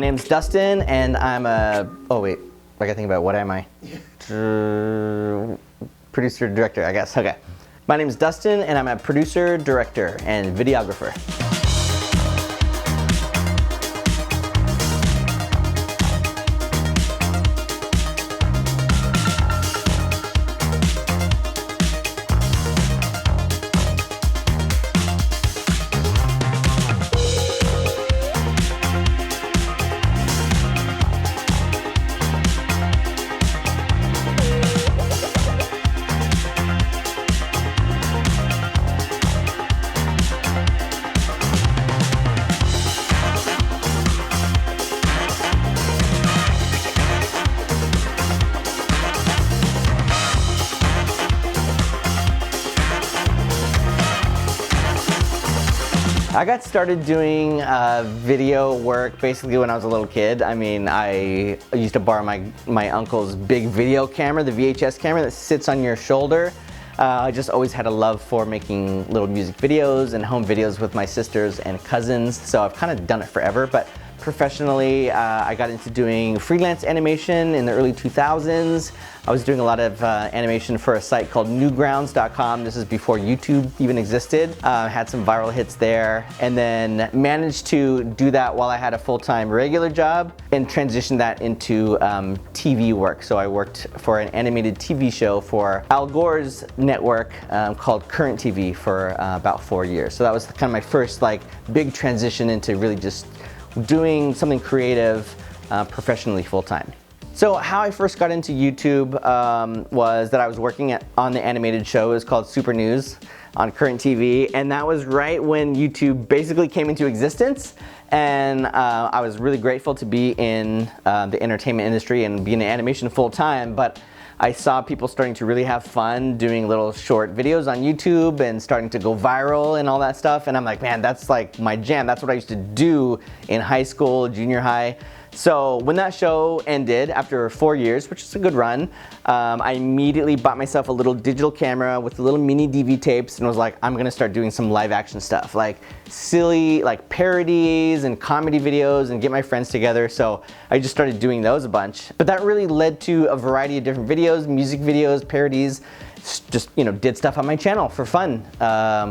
name's Dustin, and I'm a, oh wait, I gotta think about what am I? Producer, director, I guess, okay. My name's Dustin, and I'm a producer, director, and videographer. I got started doing video work basically when I was a little kid. I mean, I used to borrow my uncle's big video camera, the VHS camera that sits on your shoulder. I just always had a love for making little music videos and home videos with my sisters and cousins, so I've kind of done it forever. But professionally, I got into doing freelance animation in the early 2000s. I was doing a lot of animation for a site called newgrounds.com. This is before YouTube even existed. Had some viral hits there, and then managed to do that while I had a full-time regular job and transitioned that into TV work. So I worked for an animated TV show for Al Gore's network called Current TV for about 4 years. So that was kind of my first like big transition into really just doing something creative professionally full-time. So how I first got into YouTube was that I was working on the animated show. It was called Super News on Current TV, and that was right when YouTube basically came into existence. And I was really grateful to be in the entertainment industry and be in animation full-time, but I saw people starting to really have fun doing little short videos on YouTube and starting to go viral and all that stuff. And I'm like, man, that's like my jam. That's what I used to do in high school, junior high. So when that show ended after 4 years, which is a good run, I immediately bought myself a little digital camera with little mini DV tapes and was like, I'm gonna start doing some live action stuff, like silly like parodies and comedy videos, and get my friends together. So I just started doing those a bunch. But that really led to a variety of different videos, music videos, parodies. Just, you know, did stuff on my channel for fun.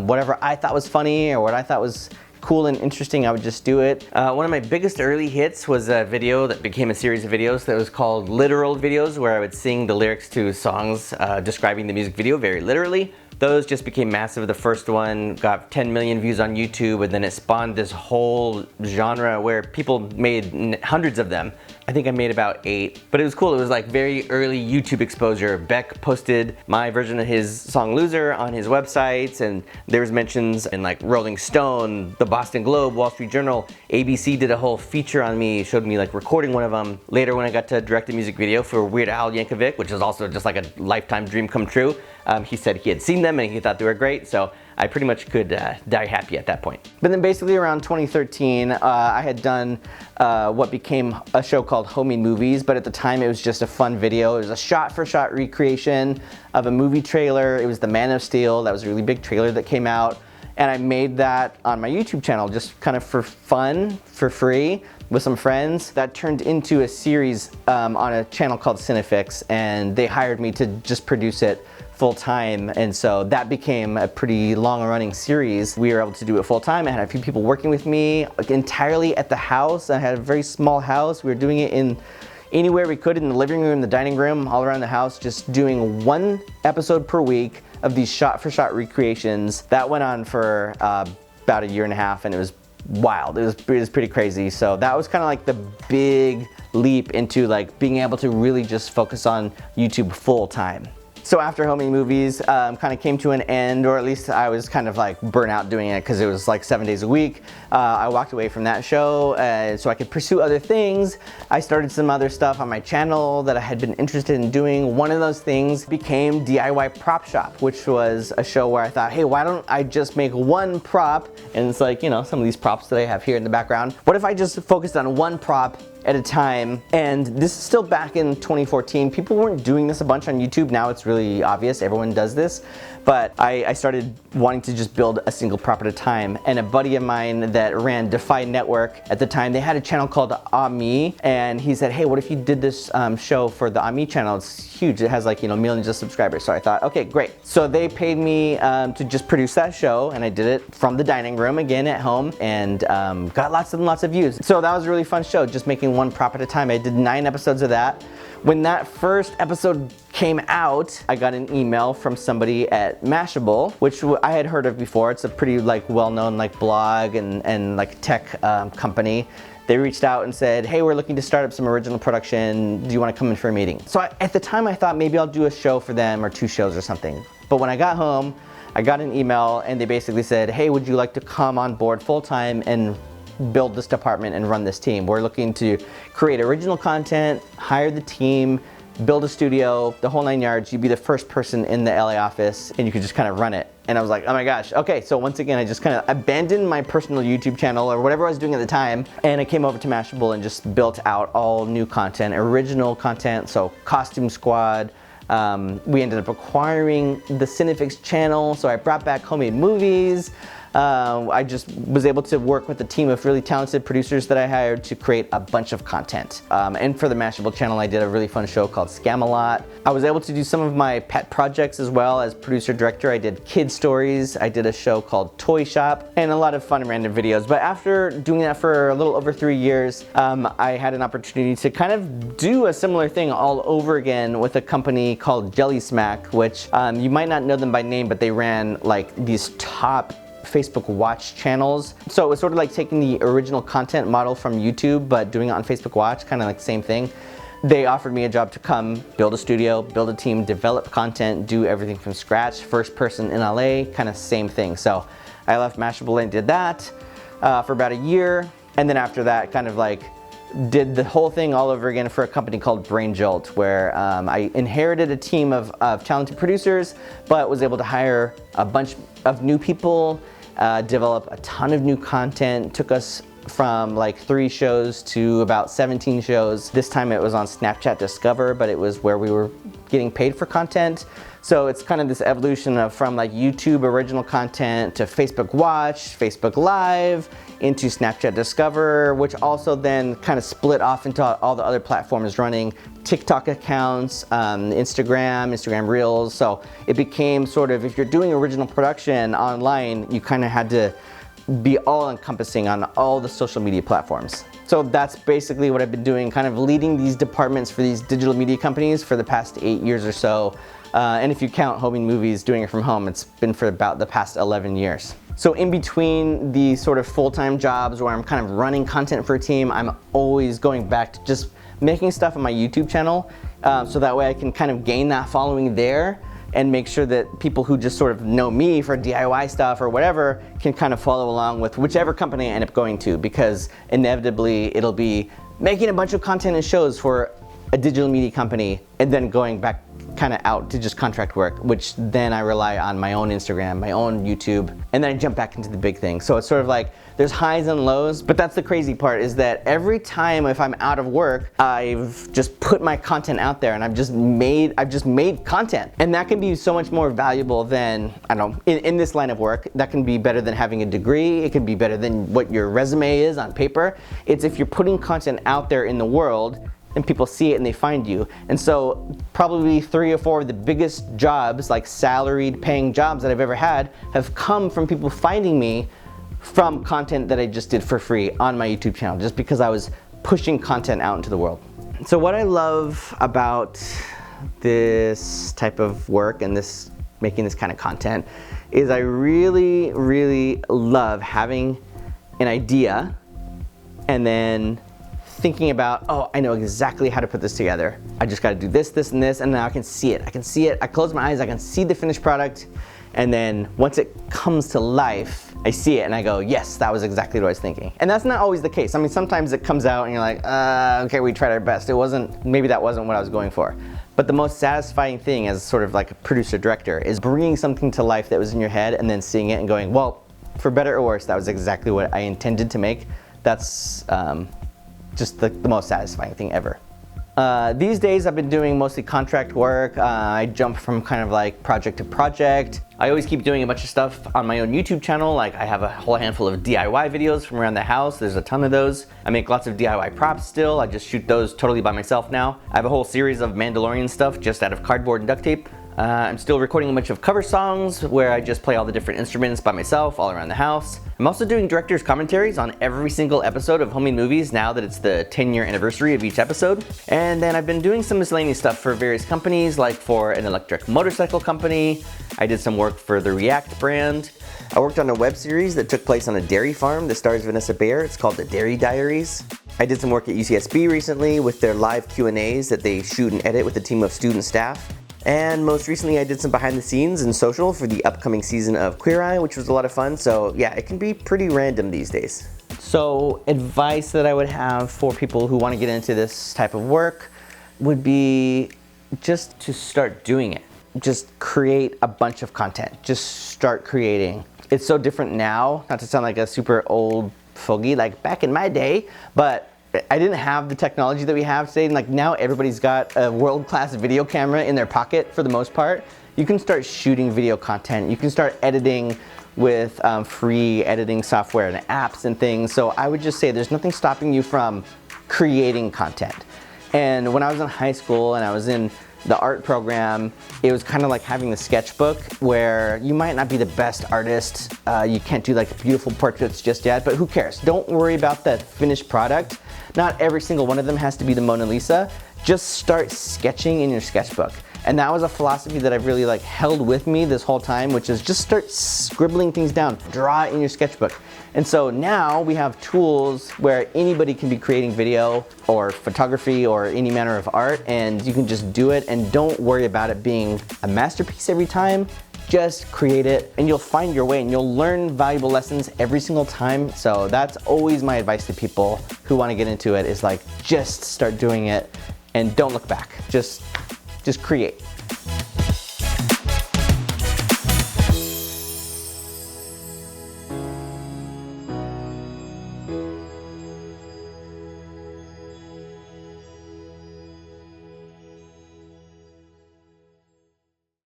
Whatever I thought was funny or what I thought was cool and interesting, I would just do it. One of my biggest early hits was a video that became a series of videos that was called Literal Videos, where I would sing the lyrics to songs describing the music video very literally. Those just became massive. The first one got 10 million views on YouTube, and then it spawned this whole genre where people made hundreds of them. I think I made about 8, but it was cool. It was like very early YouTube exposure. Beck posted my version of his song Loser on his websites, and there was mentions in like Rolling Stone, the Boston Globe, Wall Street Journal. ABC did a whole feature on me, showed me like recording one of them. Later when I got to direct a music video for Weird Al Yankovic, which is also just like a lifetime dream come true, he said he had seen them and he thought they were great, so I pretty much could die happy at that point. But then basically around 2013, I had done what became a show called Homie Movies, but at the time it was just a fun video. It was a shot-for-shot recreation of a movie trailer. It was The Man of Steel. That was a really big trailer that came out, and I made that on my YouTube channel just kind of for fun, for free, with some friends. That turned into a series on a channel called Cinefix, and they hired me to just produce it full-time, and so that became a pretty long-running series. We were able to do it full-time. I had a few people working with me entirely at the house. I had a very small house. We were doing it in anywhere we could, in the living room, the dining room, all around the house, just doing 1 episode per week of these shot-for-shot recreations. That went on for about a year and a half, and it was wild. It was pretty crazy. So that was kind of like the big leap into like being able to really just focus on YouTube full-time. So after Homie Movies kind of came to an end, or at least I was kind of like burnt out doing it because it was like 7 days a week. I walked away from that show so I could pursue other things. I started some other stuff on my channel that I had been interested in doing. One of those things became DIY Prop Shop, which was a show where I thought, hey, why don't I just make one prop? And it's like, you know, some of these props that I have here in the background. What if I just focused on one prop at a time, and this is still back in 2014. People weren't doing this a bunch on YouTube. Now it's really obvious, everyone does this. But I started wanting to just build a single prop at a time, and a buddy of mine that ran Defy Network at the time, they had a channel called AMI, and he said, hey, what if you did this show for the AMI channel? It's huge, it has like, you know, millions of subscribers. So I thought, okay, great. So they paid me to just produce that show, and I did it from the dining room again at home, and got lots and lots of views. So that was a really fun show, just making one prop at a time. I did 9 episodes of that. When that first episode came out, I got an email from somebody at Mashable, which I had heard of before. It's a pretty like well-known like blog and like tech company. They reached out and said, hey, we're looking to start up some original production. Do you want to come in for a meeting? So at the time I thought maybe I'll do a show for them or 2 shows or something. But when I got home, I got an email and they basically said, hey, would you like to come on board full-time and build this department and run this team? We're looking to create original content, hire the team, build a studio, the whole 9 yards. You'd be the first person in the LA office and you could just kind of run it. And I was like, oh my gosh, okay. So once again, I just kind of abandoned my personal YouTube channel or whatever I was doing at the time, and I came over to Mashable and just built out all new content, original content, so Costume Squad. We ended up acquiring the Cinefix channel, so I brought back homemade movies. I just was able to work with a team of really talented producers that I hired to create a bunch of content. And for the Mashable channel, I did a really fun show called Scam-A-Lot. I was able to do some of my pet projects as well as producer-director. I did kid stories, I did a show called Toy Shop, and a lot of fun random videos. But after doing that for a little over 3 years, I had an opportunity to kind of do a similar thing all over again with a company called Jelly Smack, which you might not know them by name, but they ran like these top Facebook Watch channels. So it was sort of like taking the original content model from YouTube, but doing it on Facebook Watch, kind of like the same thing. They offered me a job to come build a studio, build a team, develop content, do everything from scratch, first person in LA, kind of same thing. So I left Mashable and did that for about a year. And then after that, kind of like did the whole thing all over again for a company called Brain Jolt, where I inherited a team of talented producers, but was able to hire a bunch of new people, develop a ton of new content. Took us from like 3 shows to about 17 shows. This time it was on Snapchat Discover, but it was where we were getting paid for content. So it's kind of this evolution of from like YouTube original content to Facebook Watch, Facebook Live, into Snapchat Discover, which also then kind of split off into all the other platforms running TikTok accounts, Instagram Reels. So it became sort of, if you're doing original production online, you kind of had to be all encompassing on all the social media platforms. So that's basically what I've been doing, kind of leading these departments for these digital media companies for the past 8 years or so. And if you count Homing Movies, doing it from home, it's been for about the past 11 years. So in between the sort of full-time jobs where I'm kind of running content for a team, I'm always going back to just making stuff on my YouTube channel, so that way I can kind of gain that following there and make sure that people who just sort of know me for DIY stuff or whatever can kind of follow along with whichever company I end up going to, because inevitably it'll be making a bunch of content and shows for a digital media company and then going back kind of out to just contract work, which then I rely on my own Instagram, my own YouTube, and then I jump back into the big thing. So it's sort of like there's highs and lows, but that's the crazy part, is that every time if I'm out of work, I've just put my content out there and I've just made content. And that can be so much more valuable than, I don't know, in this line of work, that can be better than having a degree. It can be better than what your resume is on paper. It's if you're putting content out there in the world and people see it and they find you. And so probably 3 or 4 of the biggest jobs, like salaried paying jobs that I've ever had, have come from people finding me from content that I just did for free on my YouTube channel, just because I was pushing content out into the world. So what I love about this type of work and making this kind of content is I really, really love having an idea and then thinking about, oh, I know exactly how to put this together. I just gotta do this, this, and this, and now I can see it. I can see it, I close my eyes, I can see the finished product, and then once it comes to life, I see it and I go, yes, that was exactly what I was thinking. And that's not always the case. I mean, sometimes it comes out and you're like, okay, we tried our best. Maybe that wasn't what I was going for. But the most satisfying thing as sort of like a producer-director is bringing something to life that was in your head and then seeing it and going, well, for better or worse, that was exactly what I intended to make. That's just the most satisfying thing ever. These days I've been doing mostly contract work. I jump from kind of like project to project. I always keep doing a bunch of stuff on my own YouTube channel. Like I have a whole handful of DIY videos from around the house. There's a ton of those. I make lots of DIY props still. I just shoot those totally by myself now. I have a whole series of Mandalorian stuff just out of cardboard and duct tape. I'm still recording a bunch of cover songs where I just play all the different instruments by myself all around the house. I'm also doing director's commentaries on every single episode of Homemade Movies now that it's the 10-year anniversary of each episode. And then I've been doing some miscellaneous stuff for various companies, like for an electric motorcycle company. I did some work for the React brand. I worked on a web series that took place on a dairy farm that stars Vanessa Bayer. It's called The Dairy Diaries. I did some work at UCSB recently with their live Q&As that they shoot and edit with a team of student staff. And most recently I did some behind the scenes and social for the upcoming season of Queer Eye, which was a lot of fun. So yeah, it can be pretty random these days. So advice that I would have for people who want to get into this type of work would be just to start doing it. Just create a bunch of content. Just start creating. It's so different now, not to sound like a super old fogey like back in my day, but I didn't have the technology that we have today, and like now everybody's got a world-class video camera in their pocket for the most part. You can start shooting video content. You can start editing with free editing software and apps and things. So I would just say there's nothing stopping you from creating content. And when I was in high school and I was in the art program, it was kind of like having the sketchbook where you might not be the best artist. You can't do like beautiful portraits just yet, but who cares? Don't worry about the finished product. Not every single one of them has to be the Mona Lisa. Just start sketching in your sketchbook. And that was a philosophy that I've really like held with me this whole time, which is just start scribbling things down, draw it in your sketchbook. And so now we have tools where anybody can be creating video or photography or any manner of art, and you can just do it and don't worry about it being a masterpiece every time. Just create it and you'll find your way and you'll learn valuable lessons every single time. So that's always my advice to people who want to get into it, is like just start doing it and don't look back. Just create.